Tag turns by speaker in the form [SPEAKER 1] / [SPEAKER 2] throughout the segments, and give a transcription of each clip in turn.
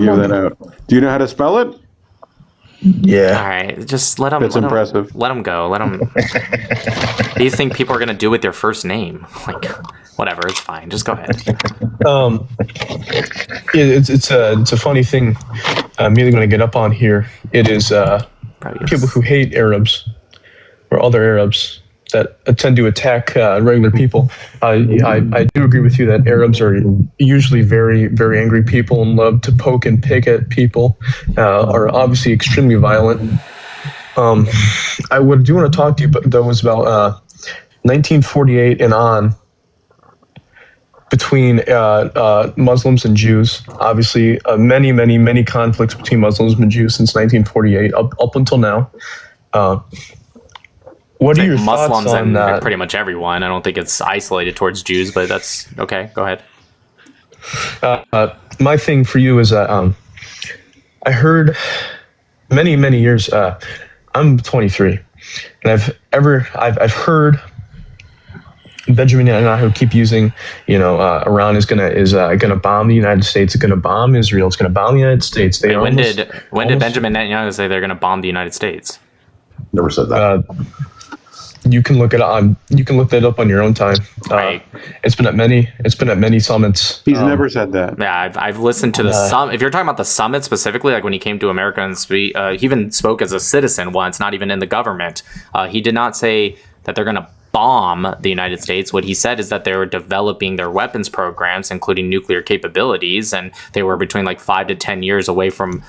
[SPEAKER 1] give that out. Do you know how to spell it?
[SPEAKER 2] Yeah.
[SPEAKER 3] All right, just let him.
[SPEAKER 1] That's impressive.
[SPEAKER 3] Let him go. Let him. What do you think people are gonna do with their first name? Like, whatever, it's fine. Just go ahead.
[SPEAKER 2] It's a funny thing. Immediately when I get up on here, it is people who hate Arabs or other Arabs that tend to attack regular people. I do agree with you that Arabs are usually very, very angry people and love to poke and pick at people, are obviously extremely violent. I do want to talk to you, but that was about 1948 and on, between Muslims and Jews. Obviously, many conflicts between Muslims and Jews since 1948 up until now. What are your
[SPEAKER 3] Muslims
[SPEAKER 2] thoughts on
[SPEAKER 3] and
[SPEAKER 2] that?
[SPEAKER 3] pretty much everyone. I don't think it's isolated towards Jews, but that's okay. Go ahead.
[SPEAKER 2] My thing for you is that I heard many years. I'm 23, and I've heard Benjamin Netanyahu keep using, Iran is gonna bomb the United States. It's gonna bomb Israel. It's gonna bomb the United States.
[SPEAKER 3] When did Benjamin Netanyahu say they're going to bomb the United States?
[SPEAKER 1] Never said that.
[SPEAKER 2] You can look it up. You can look that up on your own time.
[SPEAKER 3] Right.
[SPEAKER 2] It's been at many summits.
[SPEAKER 1] He's never said that.
[SPEAKER 3] Yeah, I've listened to the summit. If you're talking about the summit specifically, like when he came to America and he even spoke as a citizen once, not even in the government. He did not say that they're going to bomb the United States. What he said is that they were developing their weapons programs, including nuclear capabilities, and they were between like 5 to 10 years away from,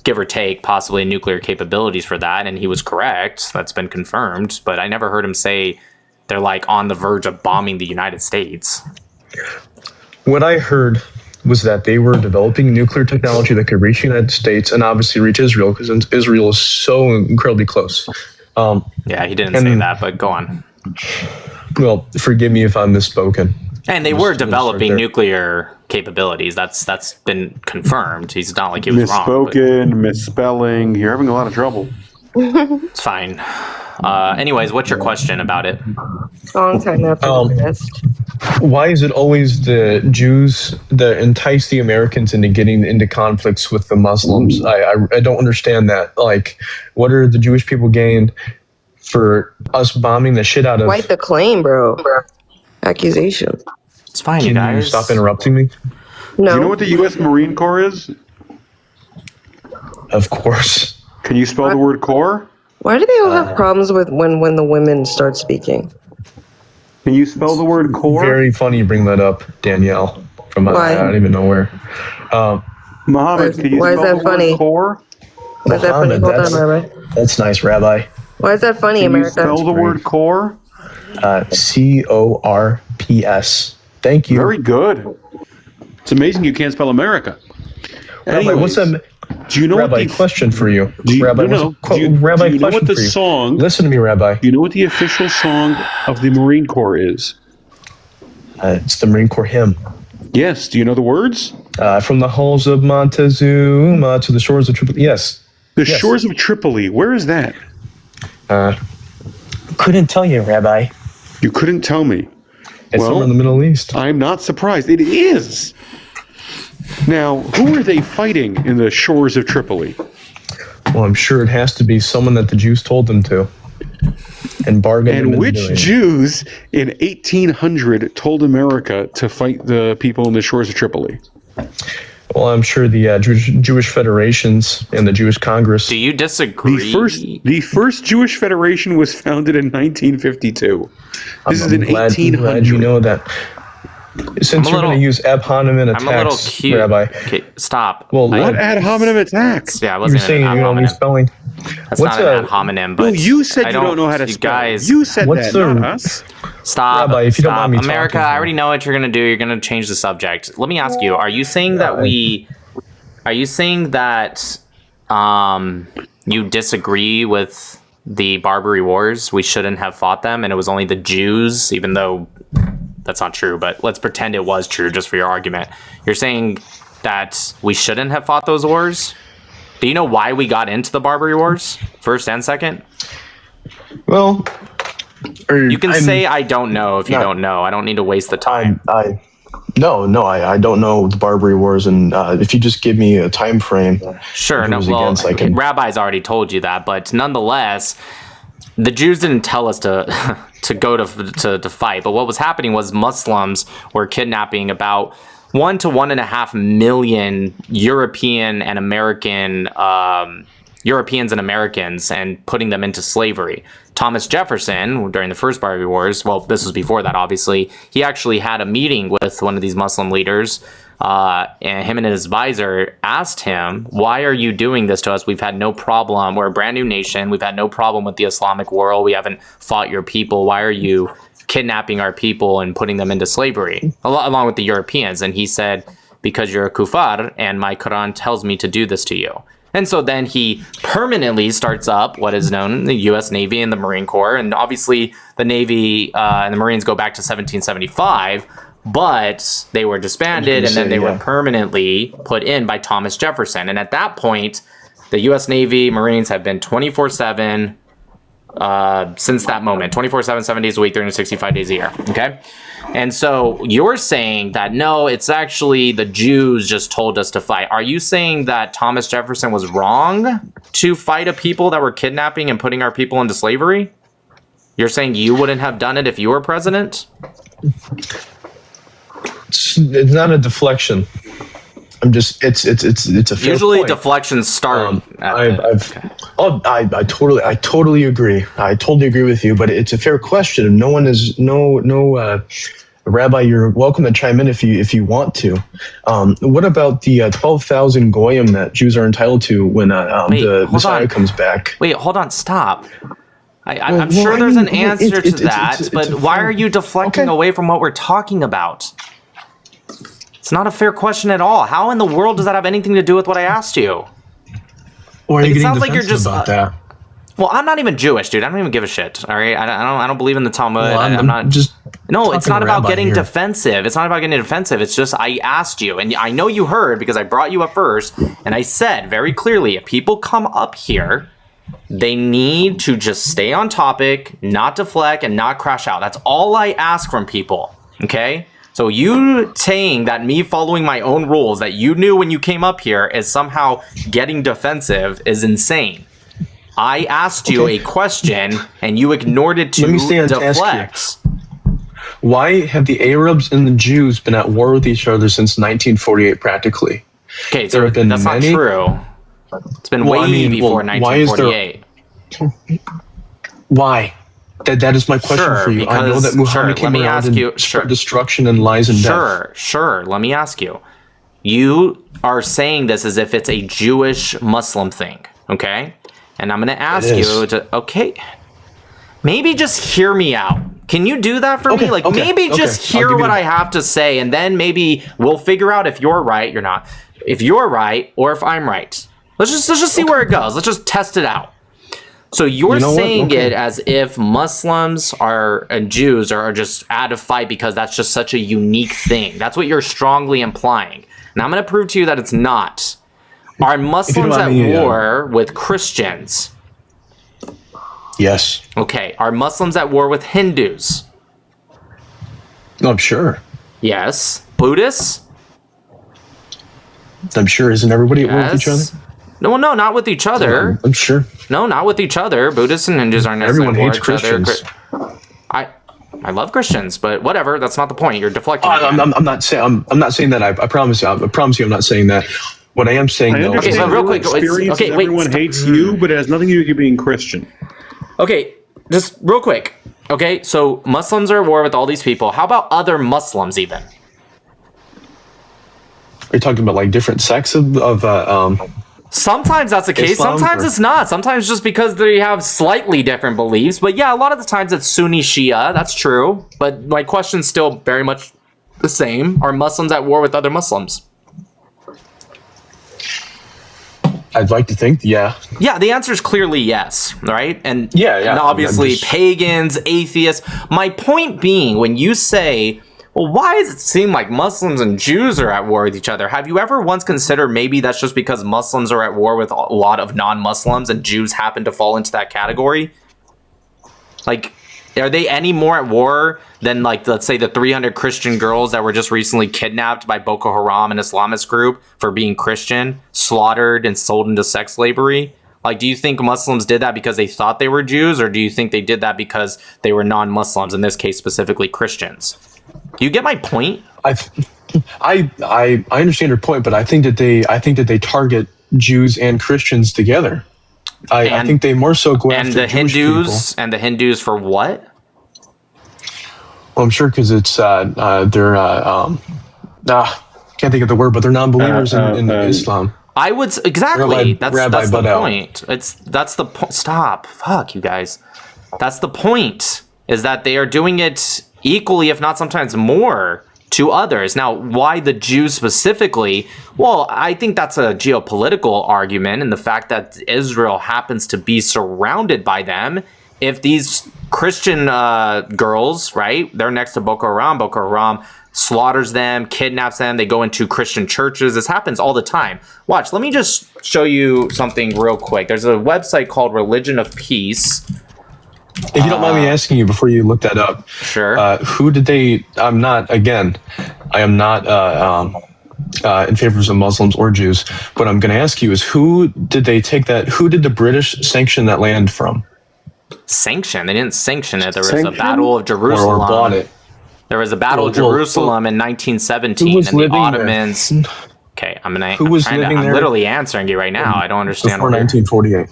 [SPEAKER 3] give or take, possibly nuclear capabilities for that. And he was correct. That's been confirmed. But I never heard him say they're like on the verge of bombing the United States.
[SPEAKER 2] What I heard was that they were developing nuclear technology that could reach the United States and obviously reach Israel, because Israel is so incredibly close.
[SPEAKER 3] Yeah, he didn't say that, but go on.
[SPEAKER 2] Well, forgive me if I'm misspoken.
[SPEAKER 3] And they were developing nuclear capabilities. That's been confirmed. He's not like he was wrong.
[SPEAKER 1] Misspoken, misspelling. You're having a lot of trouble.
[SPEAKER 3] It's fine. Anyways, what's your question about it?
[SPEAKER 4] Long time after the rest.
[SPEAKER 2] Why is it always the Jews that entice the Americans into getting into conflicts with the Muslims? I don't understand that. Like, what are the Jewish people gained for us bombing the shit out of...
[SPEAKER 4] Quite the claim, bro. Accusation.
[SPEAKER 3] It's fine,
[SPEAKER 2] Can
[SPEAKER 3] you guys.
[SPEAKER 2] you stop interrupting me?
[SPEAKER 4] No.
[SPEAKER 1] Do you know what the U.S. Marine Corps is?
[SPEAKER 2] Of course.
[SPEAKER 1] Can you spell the word corps?
[SPEAKER 4] Why do they all have problems with when the women start speaking?
[SPEAKER 1] Can you spell the word corps?
[SPEAKER 2] Very funny you bring that up, Danielle. From I don't even know where.
[SPEAKER 1] Muhammad, can you
[SPEAKER 4] Why is
[SPEAKER 1] spell
[SPEAKER 4] that
[SPEAKER 1] the
[SPEAKER 4] funny?
[SPEAKER 1] word corps?
[SPEAKER 4] Why is that funny? Hold on, Rabbi.
[SPEAKER 2] That's nice, Rabbi.
[SPEAKER 4] Why is that funny,
[SPEAKER 1] Can you
[SPEAKER 4] America?
[SPEAKER 1] spell the word corps?
[SPEAKER 2] CORPS. Thank you.
[SPEAKER 1] Very good. It's amazing you can't spell America.
[SPEAKER 2] Rabbi, what's that?
[SPEAKER 1] Do you know
[SPEAKER 2] Rabbi,
[SPEAKER 1] what the
[SPEAKER 2] question for you.
[SPEAKER 1] Rabbi,
[SPEAKER 2] Rabbi,
[SPEAKER 1] do you know what the song?
[SPEAKER 2] Listen to me, Rabbi.
[SPEAKER 1] Do you know what the official song of the Marine Corps is?
[SPEAKER 2] It's the Marine Corps hymn.
[SPEAKER 1] Yes. Do you know the words?
[SPEAKER 2] From the halls of Montezuma to the shores of Tripoli. Yes.
[SPEAKER 1] The shores of Tripoli. Where is that?
[SPEAKER 2] Couldn't tell you, Rabbi.
[SPEAKER 1] You couldn't tell me.
[SPEAKER 2] It's somewhere in the Middle East.
[SPEAKER 1] I'm not surprised. It is. Now, who are they fighting in the shores of Tripoli?
[SPEAKER 2] Well, I'm sure it has to be someone that the Jews told them to. And bargained.
[SPEAKER 1] And which Jews in 1800 told America to fight the people in the shores of Tripoli?
[SPEAKER 2] Well, I'm sure the Jewish federations and the Jewish Congress.
[SPEAKER 3] Do you disagree?
[SPEAKER 1] The first Jewish Federation was founded in 1952. This is in 1800.
[SPEAKER 2] Glad you know that. Since you're going to use ad hominem attacks,
[SPEAKER 3] I'm a little cute.
[SPEAKER 2] Rabbi.
[SPEAKER 3] Okay, stop.
[SPEAKER 1] Well, what ad hominem attacks?
[SPEAKER 3] Yeah, I
[SPEAKER 2] You're
[SPEAKER 3] wasn't
[SPEAKER 2] saying you don't need spelling.
[SPEAKER 3] That's not an ad hominem, but
[SPEAKER 1] well, you said you don't know how to spell.
[SPEAKER 3] Guys,
[SPEAKER 1] you said that, not us.
[SPEAKER 3] Stop.
[SPEAKER 2] Rabbi, if you don't mind me
[SPEAKER 3] America,
[SPEAKER 2] talking,
[SPEAKER 3] I already know what you're going to do. You're going to change the subject. Let me ask you, are you saying that you disagree with the Barbary Wars? We shouldn't have fought them, and it was only the Jews, even though that's not true, but let's pretend it was true just for your argument. You're saying that we shouldn't have fought those wars? Do you know why we got into the Barbary Wars, first and second?
[SPEAKER 2] Well,
[SPEAKER 3] you can say I don't know if you don't know. I don't need to waste the time.
[SPEAKER 2] No, I don't know the Barbary Wars, and if you just give me a time frame,
[SPEAKER 3] Sure. No, well, Rabbi's already told you that, but nonetheless, the Jews didn't tell us to to go to fight. But what was happening was Muslims were kidnapping about 1 to 1.5 million European and American Europeans and Americans and putting them into slavery. Thomas Jefferson, during the first Barbary Wars, well, this was before that, obviously, he actually had a meeting with one of these Muslim leaders, and him and his advisor asked him, why are you doing this to us? We've had no problem. We're a brand new nation. We've had no problem with the Islamic world. We haven't fought your people. Why are you kidnapping our people and putting them into slavery, along with the Europeans? And he said, because you're a kuffar, and my Quran tells me to do this to you. And so then he permanently starts up what is known the U.S. Navy and the Marine Corps. And obviously the Navy and the Marines go back to 1775, but they were disbanded and then they were permanently put in by Thomas Jefferson. And at that point, the U.S. Navy, Marines have been 24/7 since that moment, 24/7, 7 days a week, 365 days a year. Okay. And so you're saying that, no, it's actually the Jews just told us to fight. Are you saying that Thomas Jefferson was wrong to fight a people that were kidnapping and putting our people into slavery? You're saying you wouldn't have done it if you were president?
[SPEAKER 2] It's not a deflection. I'm just it's a fair
[SPEAKER 3] usually
[SPEAKER 2] point.
[SPEAKER 3] Deflections start.
[SPEAKER 2] I totally agree. I totally agree with you. But it's a fair question. No one is Rabbi. You're welcome to chime in if you want to. What about the 12,000 goyim that Jews are entitled to when the Messiah comes back?
[SPEAKER 3] Wait, hold on, stop. I'm sure there's an answer to that, but why are you deflecting away from what we're talking about? It's not a fair question at all. How in the world does that have anything to do with what I asked you?
[SPEAKER 2] Or are you getting defensive about that?
[SPEAKER 3] Well, I'm not even Jewish, dude. I don't even give a shit. All right, I don't believe in the Talmud.
[SPEAKER 2] Well,
[SPEAKER 3] I'm not
[SPEAKER 2] just.
[SPEAKER 3] No, it's not about getting defensive. It's not about getting defensive. It's just I asked you, and I know you heard because I brought you up first, and I said very clearly, if people come up here, they need to just stay on topic, not deflect, and not crash out. That's all I ask from people. Okay. So you saying that me following my own rules that you knew when you came up here is somehow getting defensive is insane. I asked you a question and you ignored it to deflect.
[SPEAKER 2] Why have the Arabs and the Jews been at war with each other since 1948 practically?
[SPEAKER 3] Okay, so that's not true. It's been way before 1948.
[SPEAKER 2] Why? That is my question for you. I know that Muhammad came around and spread destruction and lies and death.
[SPEAKER 3] Sure. Let me ask you. You are saying this as if it's a Jewish Muslim thing, okay? And I'm going to ask you to, okay, maybe just hear me out. Can you do that for me? Like, maybe just hear what I have to say, and then maybe we'll figure out if you're right, you're not. If you're right, or if I'm right. Let's just see where it goes. Let's just test it out. So you're saying it as if Muslims and Jews are just out of fight because that's just such a unique thing. That's what you're strongly implying. And I'm going to prove to you that it's not. Are Muslims at war with Christians?
[SPEAKER 2] Yes.
[SPEAKER 3] Okay. Are Muslims at war with Hindus?
[SPEAKER 2] I'm sure.
[SPEAKER 3] Yes. Buddhists?
[SPEAKER 2] I'm sure. Isn't everybody at war with each other?
[SPEAKER 3] No, not with each other.
[SPEAKER 2] I'm sure.
[SPEAKER 3] No, not with each other. Buddhists and Hindus aren't necessarily
[SPEAKER 2] everyone hates Christians.
[SPEAKER 3] I love Christians, but whatever. That's not the point. You're deflecting.
[SPEAKER 2] I'm not saying that. I promise you. I promise you. I'm not saying that. What I am saying, though.
[SPEAKER 3] Okay, so real quick.
[SPEAKER 1] Everyone hates you, but it has nothing to do with you being Christian.
[SPEAKER 3] Okay, just real quick. Okay, so Muslims are at war with all these people. How about other Muslims even?
[SPEAKER 2] Are you talking about like different sects of
[SPEAKER 3] Sometimes that's the case.
[SPEAKER 2] Islam,
[SPEAKER 3] sometimes it's not. Sometimes just because they have slightly different beliefs. But yeah, a lot of the times it's Sunni Shia. That's true. But my question's still very much the same. Are Muslims at war with other Muslims?
[SPEAKER 2] I'd like to think, yeah.
[SPEAKER 3] Yeah, the answer is clearly yes, right? And
[SPEAKER 2] yeah.
[SPEAKER 3] And obviously pagans, atheists. My point being, when you say, well, why does it seem like Muslims and Jews are at war with each other? Have you ever once considered maybe that's just because Muslims are at war with a lot of non-Muslims and Jews happen to fall into that category? Like, Are they any more at war than, like, let's say the 300 Christian girls that were just recently kidnapped by Boko Haram, an Islamist group, for being Christian, slaughtered and sold into sex slavery? Like, do you think Muslims did that because they thought they were Jews, or do you think they did that because they were non-Muslims, in this case specifically Christians? Do you get my point?
[SPEAKER 2] I understand your point, but I think that they target Jews and Christians together. I think they more so go after
[SPEAKER 3] the
[SPEAKER 2] Jewish
[SPEAKER 3] Hindus
[SPEAKER 2] people.
[SPEAKER 3] and the Hindus for what?
[SPEAKER 2] Well, I'm sure because it's they're can't think of the word, but they're non-believers in Islam.
[SPEAKER 3] I would exactly. That's the
[SPEAKER 2] Badal.
[SPEAKER 3] point. That's the point. Stop. Fuck you guys. That's the point. Is that they are doing it equally, if not sometimes more, to others. Now, why the Jews specifically? Well, I think that's a geopolitical argument, and the fact that Israel happens to be surrounded by them. If these Christian girls, right, they're next to Boko Haram slaughters them, kidnaps them, they go into Christian churches. This happens all the time. Watch, let me just show you something real quick. There's a website called Religion of Peace.
[SPEAKER 2] If you don't mind me asking you before you look that up,
[SPEAKER 3] Sure.
[SPEAKER 2] Who did they? I am not in favor of Muslims or Jews. What I'm going to ask you is, who did they take that? Who did the British sanction that land from?
[SPEAKER 3] Sanction? They didn't sanction it. There was a Battle of Jerusalem.
[SPEAKER 2] Or bought it?
[SPEAKER 3] There was a Battle of Jerusalem in 1917, and the Ottomans.
[SPEAKER 2] There?
[SPEAKER 3] Okay, I'm living
[SPEAKER 2] there?
[SPEAKER 3] literally answering you right now. I don't understand.
[SPEAKER 2] Before 1948.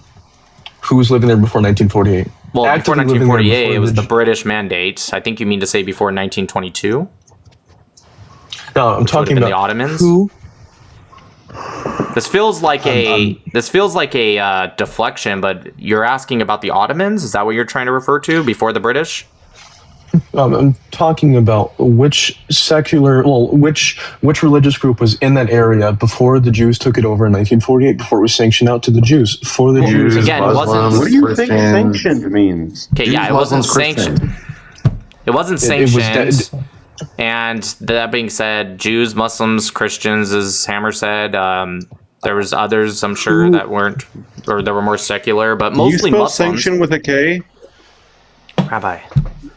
[SPEAKER 2] Who was living there before 1948?
[SPEAKER 3] Well, before
[SPEAKER 2] Actively living there
[SPEAKER 3] 1948,
[SPEAKER 2] before
[SPEAKER 3] it was the British mandate. I think you mean to say before 1922.
[SPEAKER 2] No, I'm talking about
[SPEAKER 3] the Ottomans.
[SPEAKER 2] Who?
[SPEAKER 3] This feels like a deflection, but you're asking about the Ottomans. Is that what you're trying to refer to before the British?
[SPEAKER 2] I'm talking about which religious group was in that area before the Jews took it over in 1948, before it was sanctioned out to the Jews. For the Jews,
[SPEAKER 3] again, it wasn't.
[SPEAKER 1] What do you think sanctioned means?
[SPEAKER 3] Okay, yeah, it wasn't sanctioned. It wasn't sanctioned. And that being said, Jews, Muslims, Christians, as Hammer said, there was others, I'm sure, that weren't, or that were more secular, but mostly
[SPEAKER 1] you spell
[SPEAKER 3] Muslims.
[SPEAKER 1] sanction with a K?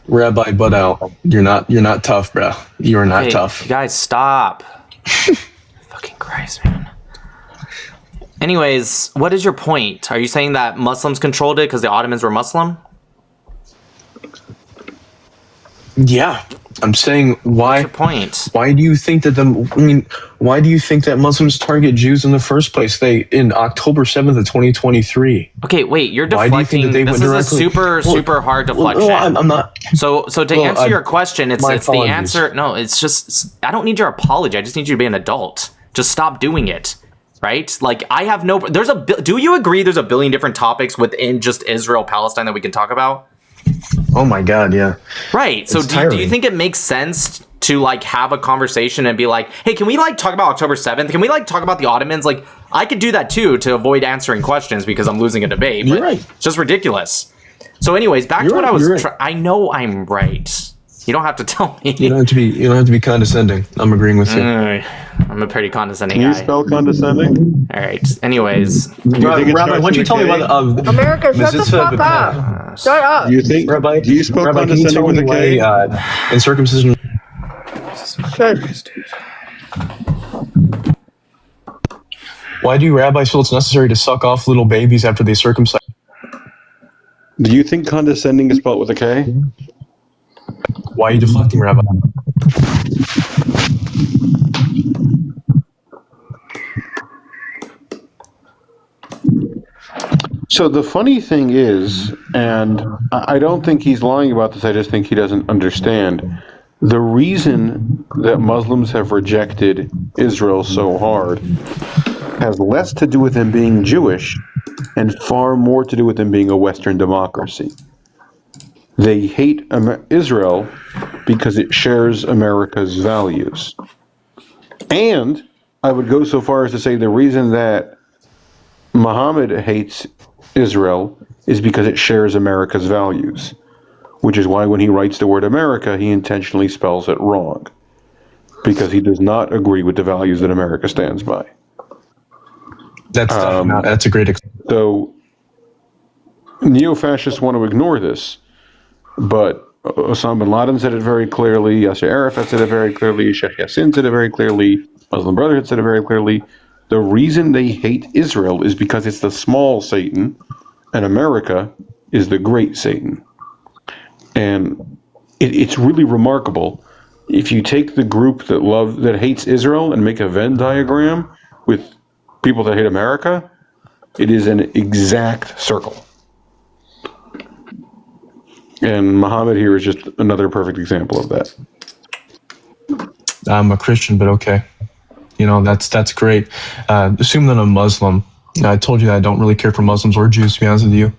[SPEAKER 2] Rabbi butt out. You're not tough, bro. You are not tough.
[SPEAKER 3] You guys, stop. Fucking Christ, man. Anyways, what is your point? Are you saying that Muslims controlled it because the Ottomans were Muslim?
[SPEAKER 2] Yeah, I'm saying why.
[SPEAKER 3] What's your point?
[SPEAKER 2] Why do you think that why do you think that Muslims target Jews in the first place? In October 7th of 2023.
[SPEAKER 3] Okay, wait, you're
[SPEAKER 2] Why
[SPEAKER 3] deflecting.
[SPEAKER 2] do you think that they
[SPEAKER 3] This
[SPEAKER 2] went
[SPEAKER 3] is a
[SPEAKER 2] directly?
[SPEAKER 3] super hard deflection.
[SPEAKER 2] I'm not.
[SPEAKER 3] So to answer your question, it's the
[SPEAKER 2] apologies.
[SPEAKER 3] answer. No, it's just, I don't need your apology. I just need you to be an adult. Just stop doing it. Right? Like, I have no. Do you agree there's a billion different topics within just Israel, Palestine that we can talk about?
[SPEAKER 2] Oh my God, yeah.
[SPEAKER 3] Right. So do you think it makes sense to like have a conversation and be like, hey, can we like talk about October 7th? Can we like talk about the Ottomans? Like, I could do that too to avoid answering questions because I'm losing a debate. But
[SPEAKER 2] You're right.
[SPEAKER 3] It's just ridiculous. So anyways, back to what I was I know I'm right. You don't have to tell me.
[SPEAKER 2] You don't have to be condescending. I'm agreeing with you.
[SPEAKER 3] I'm a pretty condescending
[SPEAKER 1] Can you
[SPEAKER 3] guy.
[SPEAKER 1] spell condescending?
[SPEAKER 3] All right. Anyways,
[SPEAKER 2] Rabbi, why don't you tell me about
[SPEAKER 4] America, shut the fuck up. Shut up.
[SPEAKER 1] Do you think?
[SPEAKER 2] Rabbi,
[SPEAKER 1] Do you spell
[SPEAKER 2] Rabbi, can you
[SPEAKER 1] condescending
[SPEAKER 2] tell
[SPEAKER 1] with
[SPEAKER 2] me
[SPEAKER 1] a K?
[SPEAKER 2] why in circumcision? Why do rabbis feel it's necessary to suck off little babies after they circumcise?
[SPEAKER 1] Do you think condescending is spelled with a K?
[SPEAKER 2] Why are you deflecting, Rabbi?
[SPEAKER 1] So the funny thing is, and I don't think he's lying about this, I just think he doesn't understand, the reason that Muslims have rejected Israel so hard has less to do with them being Jewish and far more to do with them being a Western democracy. They hate Israel because it shares America's values. And I would go so far as to say the reason that Muhammad hates Israel is because it shares America's values, which is why when he writes the word America, he intentionally spells it wrong, because he does not agree with the values that America stands by.
[SPEAKER 2] That's a great example.
[SPEAKER 1] So neo-fascists want to ignore this, but Osama bin Laden said it very clearly. Yasser Arafat said it very clearly. Sheikh Yassin said it very clearly. Muslim Brotherhood said it very clearly. The reason they hate Israel is because it's the small Satan, and America is the great Satan. And it's really remarkable. If you take the group that hates Israel and make a Venn diagram with people that hate America, it is an exact circle. And Muhammad here is just another perfect example of that.
[SPEAKER 2] I'm a Christian, but okay. That's great. Assume that I'm Muslim. I told you that I don't really care for Muslims or Jews, to be honest with you.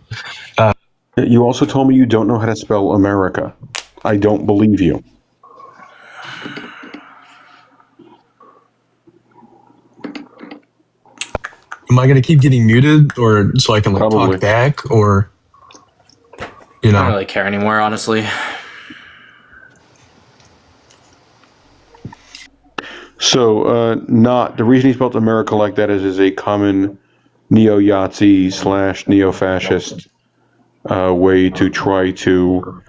[SPEAKER 1] You also told me you don't know how to spell America. I don't believe you.
[SPEAKER 2] Am I going to keep getting muted, or so I can
[SPEAKER 1] Probably.
[SPEAKER 2] talk back, or
[SPEAKER 3] I don't really care anymore, honestly.
[SPEAKER 1] So, the reason he spelled America like that is a common neo-Yahtzee / neo-fascist way to try to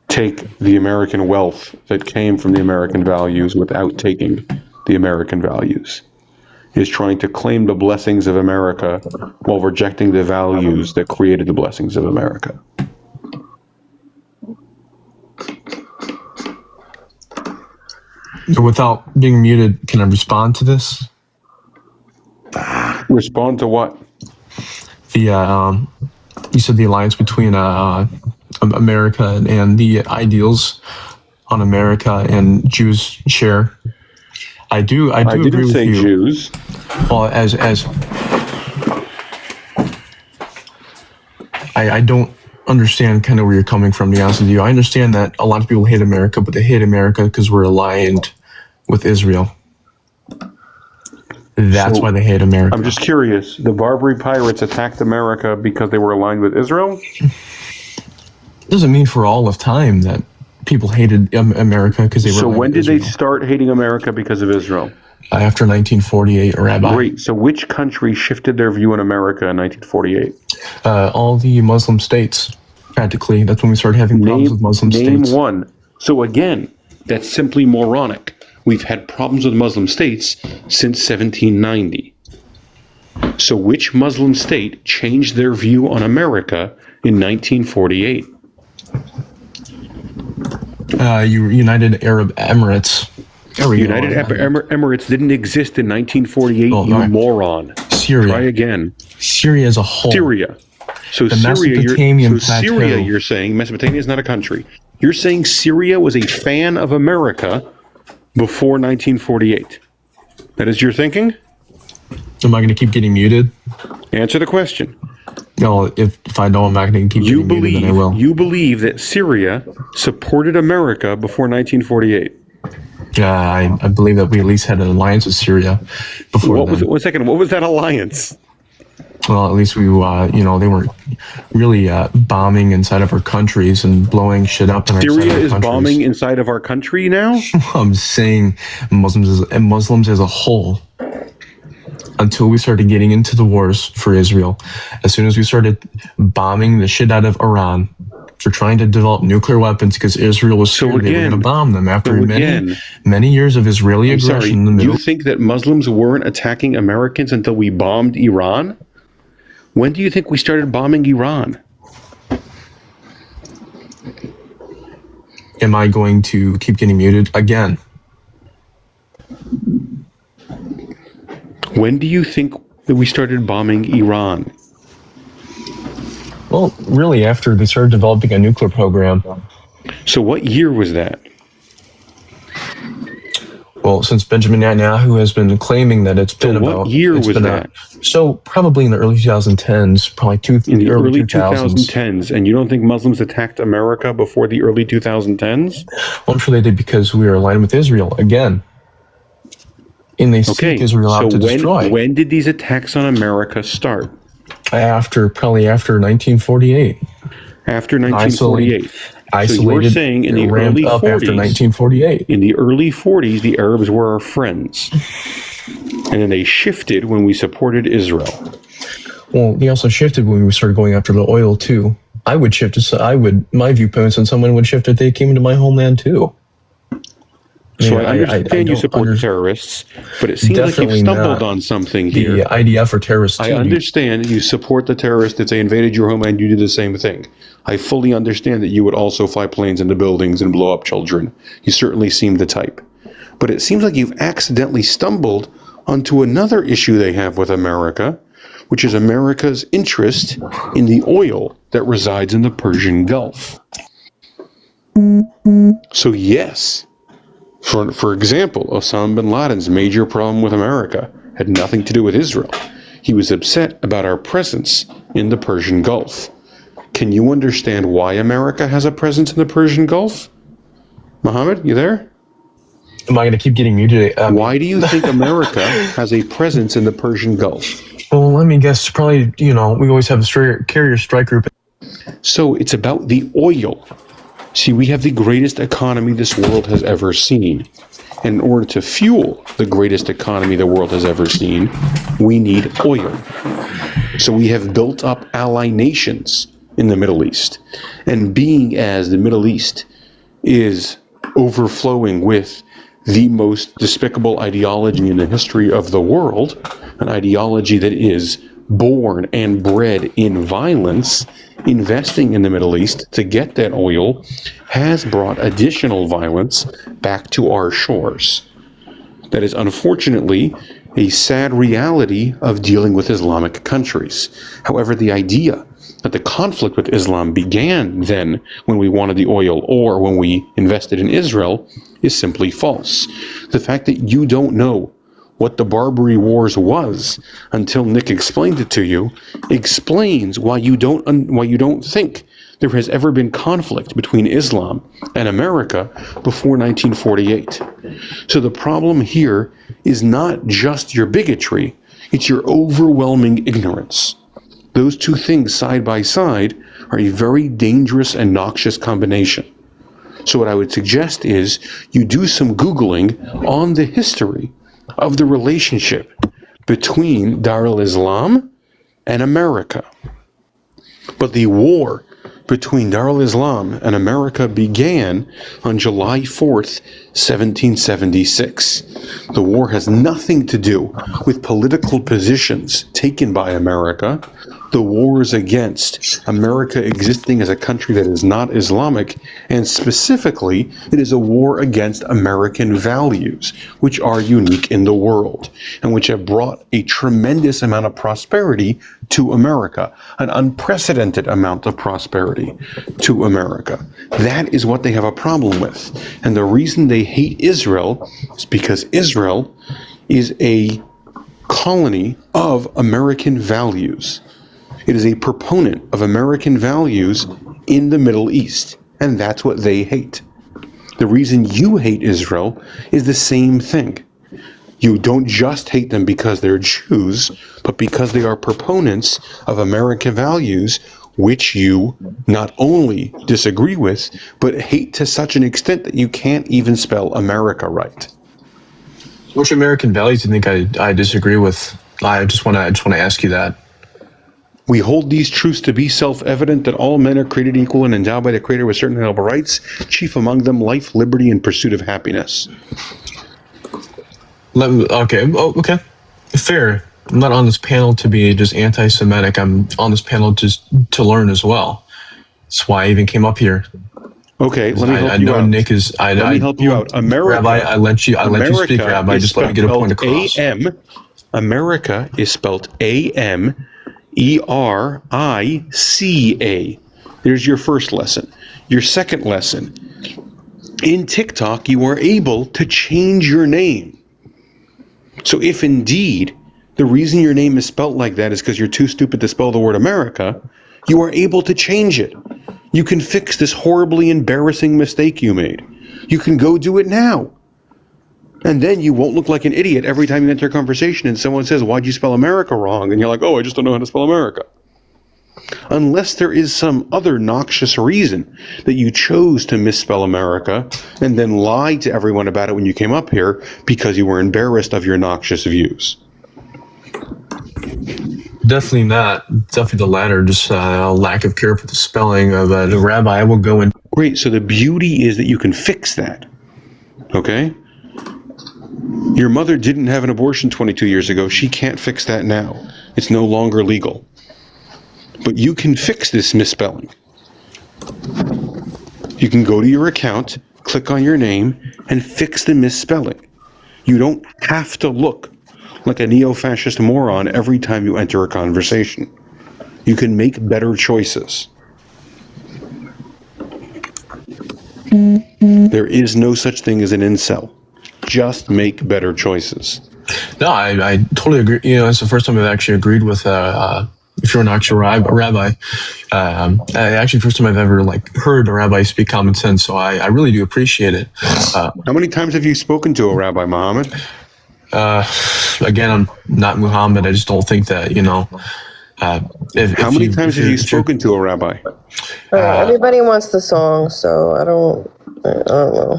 [SPEAKER 1] take the American wealth that came from the American values without taking the American values. Is trying to claim the blessings of America while rejecting the values that created the blessings of America.
[SPEAKER 2] without being muted, can I respond to this?
[SPEAKER 1] Respond to what?
[SPEAKER 2] You said the alliance between America and the ideals on America and Jews share. I do agree with you.
[SPEAKER 1] I didn't say Jews.
[SPEAKER 2] Well, I don't understand kind of where you're coming from, to be honest with you. I understand that a lot of people hate America, but they hate America because we're aligned with Israel. That's why they hate America.
[SPEAKER 1] I'm just curious. The Barbary pirates attacked America because they were aligned with Israel?
[SPEAKER 2] Doesn't mean for all of time that people hated America because they were aligned with Israel.
[SPEAKER 1] So when did they start hating America because of Israel?
[SPEAKER 2] After 1948, Rabbi.
[SPEAKER 1] Great. So which country shifted their view on America in 1948?
[SPEAKER 2] All the Muslim states, practically. That's when we started having problems with Muslim states.
[SPEAKER 1] Name one. So again, that's simply moronic. We've had problems with Muslim states since 1790. So which Muslim state changed their view on America in 1948?
[SPEAKER 2] United Arab Emirates.
[SPEAKER 1] United Emirates didn't exist in 1948, you moron.
[SPEAKER 2] Syria.
[SPEAKER 1] Try again.
[SPEAKER 2] Syria as a whole.
[SPEAKER 1] Syria. So
[SPEAKER 2] The
[SPEAKER 1] Syria,
[SPEAKER 2] Mesopotamian plateau.
[SPEAKER 1] Syria, you're saying, Mesopotamia is not a country. You're saying Syria was a fan of America before 1948. That is your thinking?
[SPEAKER 2] Am I going to keep getting muted?
[SPEAKER 1] Answer the question.
[SPEAKER 2] No, if I don't, I'm not going to keep getting muted, then I will.
[SPEAKER 1] You believe that Syria supported America before 1948?
[SPEAKER 2] Yeah, I believe that we at least had an alliance with Syria before then.
[SPEAKER 1] One second, what was that alliance?
[SPEAKER 2] Well, at least we, they weren't really bombing inside of our countries and blowing shit up in our countries.
[SPEAKER 1] Syria is bombing inside of our country now?
[SPEAKER 2] I'm saying Muslims as a whole. Until we started getting into the wars for Israel, as soon as we started bombing the shit out of Iran for trying to develop nuclear weapons because Israel was scared they were going to bomb them after many years of Israeli aggression in the middle.
[SPEAKER 1] Do you think that Muslims weren't attacking Americans until we bombed Iran? When do you think we started bombing Iran?
[SPEAKER 2] Am I going to keep getting muted again?
[SPEAKER 1] When do you think that we started bombing Iran?
[SPEAKER 2] Well, really, after they started developing a nuclear program.
[SPEAKER 1] So what year was that?
[SPEAKER 2] Well, since Benjamin Netanyahu has been claiming that it's been about...
[SPEAKER 1] What year was that?
[SPEAKER 2] So probably in the early 2010s, probably
[SPEAKER 1] in the early 2010s. And you don't think Muslims attacked America before the early 2010s?
[SPEAKER 2] Well, I'm sure they did because we were aligned with Israel again. And they seek Israel out to destroy.
[SPEAKER 1] When did these attacks on America start?
[SPEAKER 2] Probably after 1948.
[SPEAKER 1] After 1948.
[SPEAKER 2] Isolated.
[SPEAKER 1] So you're saying in the early 40s,
[SPEAKER 2] after 1948.
[SPEAKER 1] In the early 40s, the Arabs were our friends. And then they shifted when we supported Israel.
[SPEAKER 2] Well, they also shifted when we started going after the oil, too. I would shift. My viewpoints on someone would shift if they came into my homeland too.
[SPEAKER 1] So I understand you support the terrorists, but it seems like you've stumbled on something here.
[SPEAKER 2] The IDF or terrorists.
[SPEAKER 1] I understand you support the terrorists. If they invaded your homeland, you do the same thing. I fully understand that you would also fly planes into buildings and blow up children. You certainly seem the type. But it seems like you've accidentally stumbled onto another issue they have with America, which is America's interest in the oil that resides in the Persian Gulf. So yes, for example, Osama bin Laden's major problem with America had nothing to do with Israel. He was upset about our presence in the Persian Gulf. Can you understand why America has a presence in the Persian Gulf? Muhammad, you there?
[SPEAKER 2] Am I going to keep getting muted?
[SPEAKER 1] Why do you think America has a presence in the Persian Gulf?
[SPEAKER 2] Well, let me guess. Probably, we always have a carrier strike group.
[SPEAKER 1] So it's about the oil. See, we have the greatest economy this world has ever seen. And in order to fuel the greatest economy the world has ever seen, we need oil. So we have built up ally nations in the Middle East. And being as the Middle East is overflowing with the most despicable ideology in the history of the world, an ideology that is born and bred in violence, investing in the Middle East to get that oil has brought additional violence back to our shores. That is unfortunately a sad reality of dealing with Islamic countries. However, the idea that the conflict with Islam began then when we wanted the oil or when we invested in Israel is simply false. The fact that you don't know what the Barbary Wars was until Nick explained it to you explains why you don't think there has ever been conflict between Islam and America before 1948. So the problem here is not just your bigotry, it's your overwhelming ignorance. Those two things side by side are a very dangerous and noxious combination. So what I would suggest is you do some Googling on the history of the relationship between Dar al-Islam and America. But the war between Dar al-Islam and America began on July 4th, 1776. The war has nothing to do with political positions taken by America. The war is against America existing as a country that is not Islamic, and specifically, it is a war against American values, which are unique in the world, and which have brought a tremendous amount of prosperity to America, an unprecedented amount of prosperity to America. That is what they have a problem with. And the reason they hate Israel is because Israel is a colony of American values. It is a proponent of American values in the Middle East, and that's what they hate. The reason you hate Israel is the same thing. You don't just hate them because they're Jews, but because they are proponents of American values, which you not only disagree with, but hate to such an extent that you can't even spell America right.
[SPEAKER 2] Which American values do you think I disagree with? I just want to ask you that.
[SPEAKER 1] We hold these truths to be self-evident that all men are created equal and endowed by the Creator with certain inalienable rights, chief among them life, liberty, and pursuit of happiness.
[SPEAKER 2] Okay. Fair. I'm not on this panel to be just anti-Semitic. I'm on this panel just to learn as well. That's why I even came up here.
[SPEAKER 1] Okay, let me help you out.
[SPEAKER 2] Nick is. Let
[SPEAKER 1] me help you out. America.
[SPEAKER 2] Rabbi, I let you speak, Rabbi. Just let me get a point across.
[SPEAKER 1] America is spelled A-M-E-R-I-C-A. There's your first lesson. Your second lesson. In TikTok, you are able to change your name. So if indeed the reason your name is spelt like that is because you're too stupid to spell the word America, you are able to change it. You can fix this horribly embarrassing mistake you made. You can go do it now. And then you won't look like an idiot every time you enter a conversation and someone says, "Why'd you spell America wrong?" And you're like, "Oh, I just don't know how to spell America." Unless there is some other noxious reason that you chose to misspell America and then lied to everyone about it when you came up here because you were embarrassed of your noxious views.
[SPEAKER 2] Definitely not. Definitely the latter. Just a lack of care for the spelling of the rabbi. I will go in.
[SPEAKER 1] Great. So the beauty is that you can fix that. Okay? Your mother didn't have an abortion 22 years ago. She can't fix that now. It's no longer legal. But you can fix this misspelling. You can go to your account, click on your name, and fix the misspelling. You don't have to look like a neo-fascist moron every time you enter a conversation. You can make better choices. There is no such thing as an incel. Just make better choices.
[SPEAKER 2] No, I totally agree. You know, it's the first time I've actually agreed with if you're an actual rabbi. Actually, first time I've ever heard a rabbi speak common sense. So I really do appreciate it.
[SPEAKER 1] How many times have you spoken to a rabbi, Muhammad?
[SPEAKER 2] Again, I'm not Muhammad. I just don't think that
[SPEAKER 1] How many times have you spoken to a rabbi?
[SPEAKER 4] Everybody wants the song, so I don't know.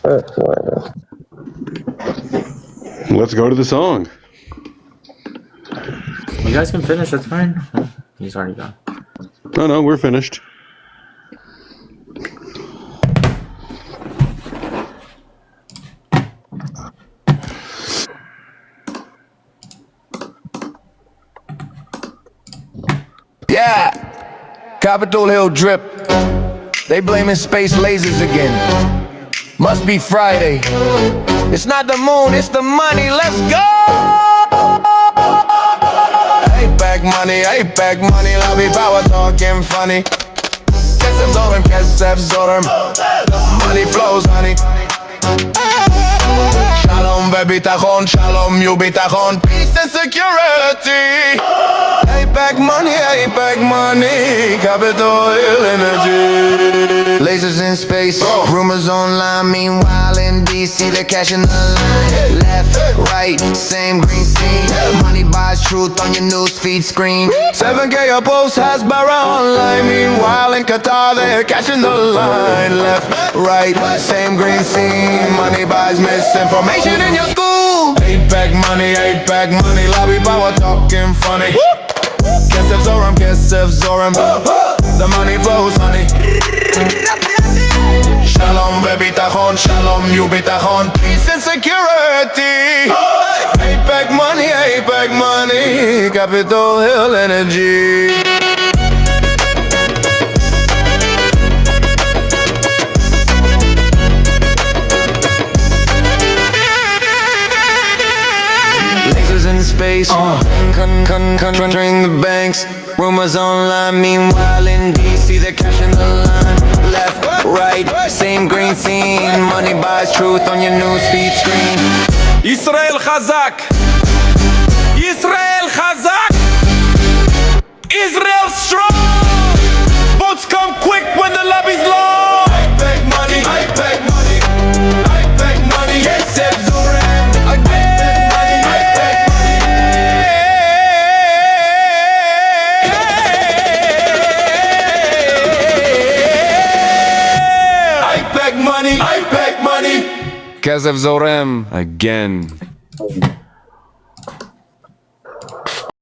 [SPEAKER 4] Whatever.
[SPEAKER 1] Let's go to the song.
[SPEAKER 3] You guys can finish. That's fine. He's already gone.
[SPEAKER 1] No, we're finished.
[SPEAKER 5] Yeah, Capitol Hill drip. They blaming space lasers again. Must be Friday. It's not the moon, it's the money. Let's go! APEC money, lobby power talking funny. Kesef Zorim. Money flows, honey. Shalom ve'bitachon, shalom yubitachon, peace and security. APEC money, Capitol Hill energy. Lasers in space, rumors online. Meanwhile in DC, they're cashing the line. Left, right, same green scene. Money buys truth on your newsfeed screen. 7K a post has Barra online. Meanwhile in Qatar, they're cashing the line. Left, right, same green scene. Money buys misinformation in your school. APEC money, lobby power talking funny. Kesef Zorim, the money flows, honey. Shalom ve'bitachon, shalom yubitachon, peace and security. APEC money, Capitol Hill energy. In space, conjuring the banks. Rumors online, meanwhile in DC, they're cashing the line. Left, right, same green scene. Money buys truth on your newsfeed screen. Israel Chazak! Israel Chazak! Israel strong! Votes come quick when the lobby's low! APEC money, Kesef Zorim, APEC money, Kesef Zorim again.